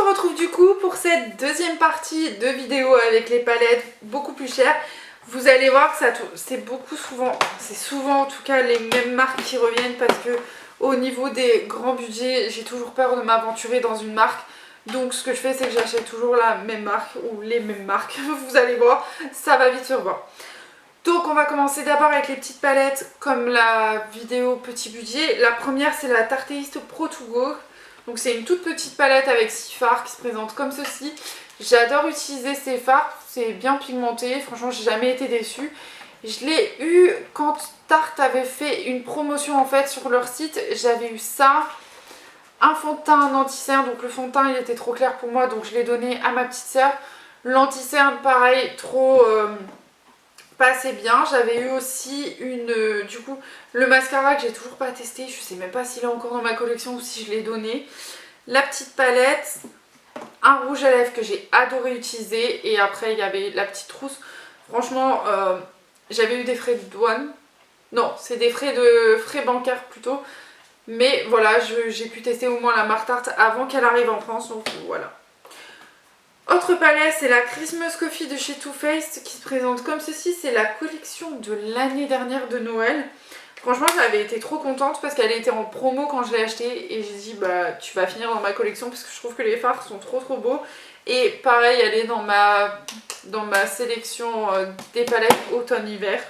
se retrouve du coup pour cette deuxième partie de vidéo avec les palettes beaucoup plus chères. Vous allez voir que c'est souvent en tout cas les mêmes marques qui reviennent parce que au niveau des grands budgets, j'ai toujours peur de m'aventurer dans une marque. Donc ce que je fais, c'est que j'achète toujours la même marque ou les mêmes marques. Vous allez voir, ça va vite se revoir. Donc on va commencer d'abord avec les petites palettes comme la vidéo petit budget. La première, c'est la Tarte East Pro To Go. Donc c'est une toute petite palette avec 6 fards qui se présente comme ceci. J'adore utiliser ces fards, c'est bien pigmenté, franchement j'ai jamais été déçue. Je l'ai eu quand Tarte avait fait une promotion en fait sur leur site. J'avais eu ça, un fond de teint anti-cerne, donc le fond de teint il était trop clair pour moi donc je l'ai donné à ma petite sœur. L'anti-cerne pareil, pas assez bien. J'avais eu aussi du coup le mascara que j'ai toujours pas testé, je sais même pas s'il est encore dans ma collection ou si je l'ai donné. La petite palette, un rouge à lèvres que j'ai adoré utiliser et après il y avait la petite trousse. Franchement j'avais eu des frais de douane, non c'est des frais bancaires plutôt, mais voilà j'ai pu tester au moins la marque Tarte avant qu'elle arrive en France, donc voilà. Autre palette, c'est la Christmas Coffee de chez Too Faced qui se présente comme ceci. C'est la collection de l'année dernière de Noël. Franchement, j'avais été trop contente parce qu'elle était en promo quand je l'ai achetée. Et j'ai dit, bah tu vas finir dans ma collection parce que je trouve que les fards sont trop beaux. Et pareil, elle est dans ma sélection des palettes automne-hiver.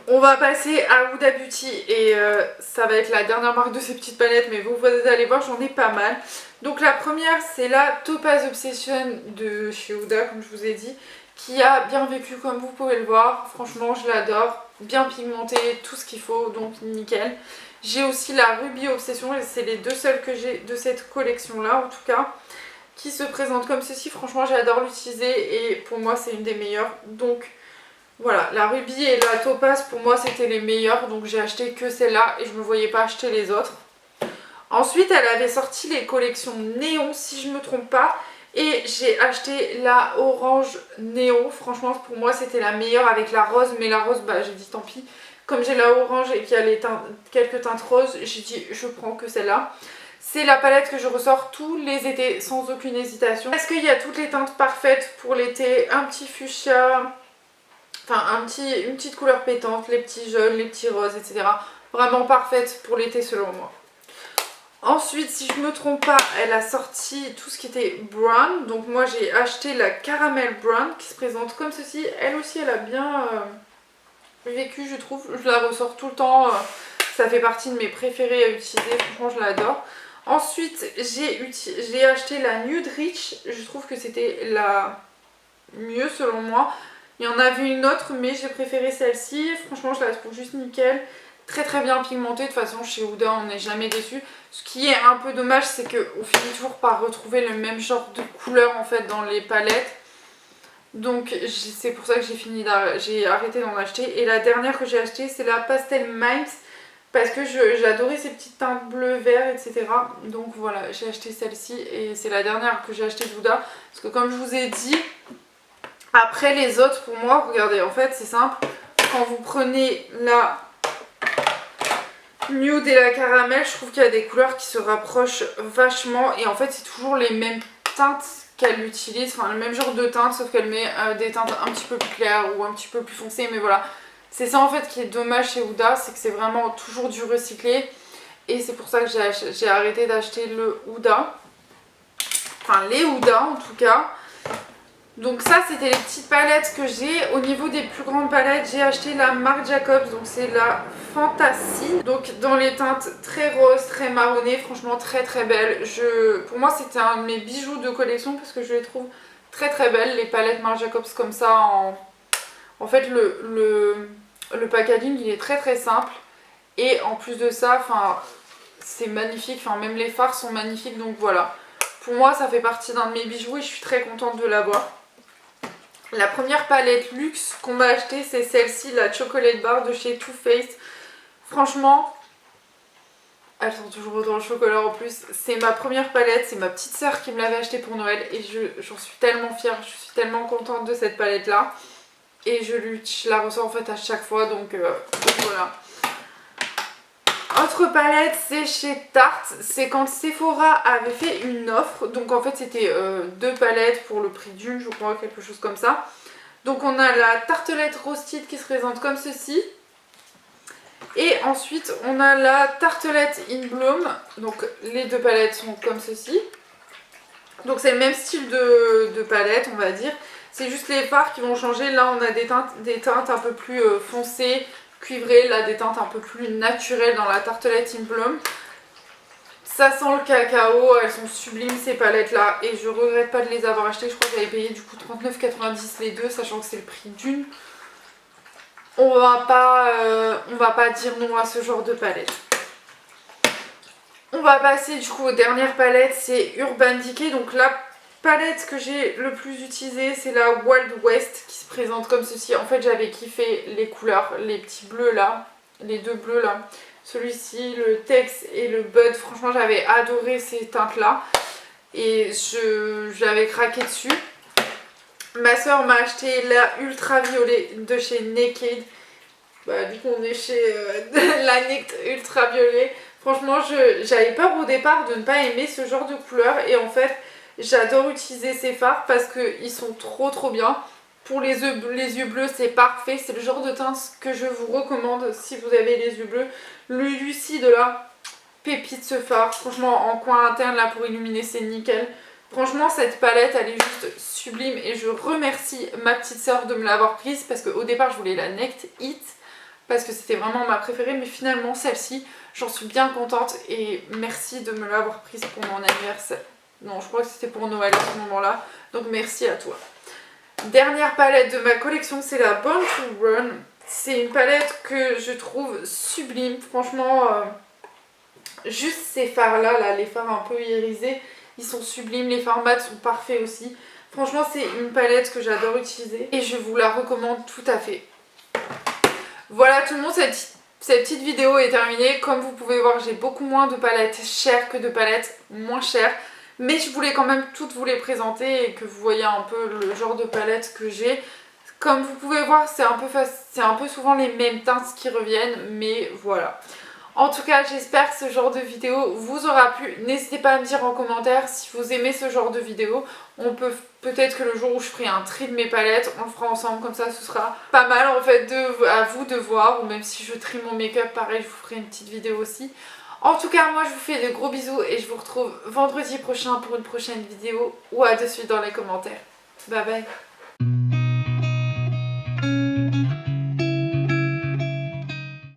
On va passer à Huda Beauty et ça va être la dernière marque de ces petites palettes, mais vous allez voir, j'en ai pas mal. Donc la première, c'est la Topaz Obsession de chez Huda, comme je vous ai dit, qui a bien vécu comme vous pouvez le voir. Franchement, je l'adore, bien pigmentée, tout ce qu'il faut, donc nickel. J'ai aussi la Ruby Obsession, et c'est les deux seules que j'ai de cette collection-là, en tout cas, qui se présentent comme ceci. Franchement, j'adore l'utiliser et pour moi, c'est une des meilleures, donc... Voilà, la Ruby et la Topaz pour moi c'était les meilleures, donc j'ai acheté que celle-là et je me voyais pas acheter les autres. Ensuite elle avait sorti les collections néon si je me trompe pas et j'ai acheté la orange néon. Franchement pour moi c'était la meilleure avec la rose, mais la rose bah j'ai dit tant pis. Comme j'ai la orange et qu'il y a quelques teintes roses, j'ai dit je prends que celle-là. C'est la palette que je ressors tous les étés sans aucune hésitation. Est-ce qu'il y a toutes les teintes parfaites pour l'été? Un petit fuchsia... Enfin, une petite couleur pétante, les petits jaunes, les petits roses, etc. Vraiment parfaite pour l'été selon moi. Ensuite, si je ne me trompe pas, elle a sorti tout ce qui était brown. Donc moi j'ai acheté la caramel brown qui se présente comme ceci. Elle aussi, elle a bien vécu, je trouve. Je la ressors tout le temps. Ça fait partie de mes préférés à utiliser. Franchement, je l'adore. Ensuite, j'ai acheté la Nude Rich. Je trouve que c'était la mieux selon moi. Il y en avait une autre mais j'ai préféré celle-ci, franchement je la trouve juste nickel, très bien pigmentée, de toute façon chez Huda on n'est jamais déçu. Ce qui est un peu dommage c'est qu'on finit toujours par retrouver le même genre de couleur en fait dans les palettes. Donc c'est pour ça que j'ai arrêté d'en acheter. Et la dernière que j'ai achetée c'est la Pastel Minds parce que j'ai adoré ces petites teintes bleu, vert, etc. Donc voilà, j'ai acheté celle-ci et c'est la dernière que j'ai achetée de Huda. Parce que comme je vous ai dit... Après les autres pour moi, regardez, en fait c'est simple, quand vous prenez la nude et la caramel, je trouve qu'il y a des couleurs qui se rapprochent vachement et en fait c'est toujours les mêmes teintes qu'elle utilise, enfin le même genre de teinte sauf qu'elle met des teintes un petit peu plus claires ou un petit peu plus foncées, mais voilà. C'est ça en fait qui est dommage chez Huda, c'est que c'est vraiment toujours du recyclé et c'est pour ça que j'ai arrêté d'acheter le Huda, enfin les Huda en tout cas. Donc ça c'était les petites palettes que j'ai. Au niveau des plus grandes palettes j'ai acheté la Marc Jacobs, donc c'est la Fantasy. Donc dans les teintes très roses, très marronnées, franchement très belle. Pour moi c'était un de mes bijoux de collection parce que je les trouve très belles. Les palettes Marc Jacobs comme ça en fait le packaging il est très simple. Et en plus de ça, enfin c'est magnifique, enfin même les fards sont magnifiques donc voilà. Pour moi ça fait partie d'un de mes bijoux et je suis très contente de l'avoir. La première palette luxe qu'on m'a achetée, c'est celle-ci, la Chocolate Bar de chez Too Faced. Franchement, elle sent toujours autant le chocolat en plus. C'est ma première palette, c'est ma petite sœur qui me l'avait achetée pour Noël et j'en suis tellement fière, je suis tellement contente de cette palette-là. Et je la ressors en fait à chaque fois, donc voilà. Autre palette, c'est chez Tarte. C'est quand Sephora avait fait une offre. Donc en fait c'était 2 palettes pour le prix d'une, je crois, quelque chose comme ça. Donc on a la tartelette roasted qui se présente comme ceci. Et ensuite on a la tartelette in bloom. Donc les 2 palettes sont comme ceci. Donc c'est le même style de palette, on va dire. C'est juste les fards qui vont changer. Là on a des teintes un peu plus foncées, cuivrées. Là des teintes un peu plus naturelles dans la tartelette in bloom. Ça sent le cacao, elles sont sublimes ces palettes là. Et je regrette pas de les avoir achetées. Je crois que j'avais payé du coup 39,90 les deux, sachant que c'est le prix d'une. On va pas dire non à ce genre de palette. On va passer du coup aux dernières palettes, c'est Urban Decay. Donc la palette que j'ai le plus utilisée, c'est la Wild West qui se présente comme ceci. En fait j'avais kiffé les couleurs, les petits bleus là, les 2 bleus là. Celui-ci, le Tex et le Bud, franchement j'avais adoré ces teintes là. Et j'avais craqué dessus. Ma soeur m'a acheté la Ultraviolet de chez Naked. Bah, du coup on est chez la Naked Ultraviolet. Franchement j'avais peur au départ de ne pas aimer ce genre de couleur. Et en fait j'adore utiliser ces fards parce qu'ils sont trop bien. Pour les yeux bleus c'est parfait. C'est le genre de teinte que je vous recommande si vous avez les yeux bleus. Le lucide là, pépite ce fard. Franchement en coin interne là pour illuminer c'est nickel. Franchement cette palette elle est juste sublime. Et je remercie ma petite soeur de me l'avoir prise. Parce qu'au départ je voulais la Naked It, parce que c'était vraiment ma préférée. Mais finalement celle-ci j'en suis bien contente. Et merci de me l'avoir prise pour mon anniversaire. Non je crois que c'était pour Noël à ce moment là. Donc merci à toi. Dernière palette de ma collection, c'est la Born to Run. C'est une palette que je trouve sublime. Franchement, juste ces fards là, les fards un peu irisés, ils sont sublimes. Les fards mat sont parfaits aussi. Franchement, c'est une palette que j'adore utiliser et je vous la recommande tout à fait. Voilà tout le monde, cette petite vidéo est terminée. Comme vous pouvez voir, j'ai beaucoup moins de palettes chères que de palettes moins chères. Mais je voulais quand même toutes vous les présenter et que vous voyez un peu le genre de palette que j'ai. Comme vous pouvez voir, c'est un peu souvent les mêmes teintes qui reviennent, mais voilà. En tout cas, j'espère que ce genre de vidéo vous aura plu. N'hésitez pas à me dire en commentaire si vous aimez ce genre de vidéo. On peut peut-être que le jour où je ferai un tri de mes palettes, on le fera ensemble, comme ça ce sera pas mal en fait à vous de voir. Ou même si je trie mon make-up, pareil, je vous ferai une petite vidéo aussi. En tout cas, moi je vous fais de gros bisous et je vous retrouve vendredi prochain pour une prochaine vidéo ou à de suite dans les commentaires. Bye bye.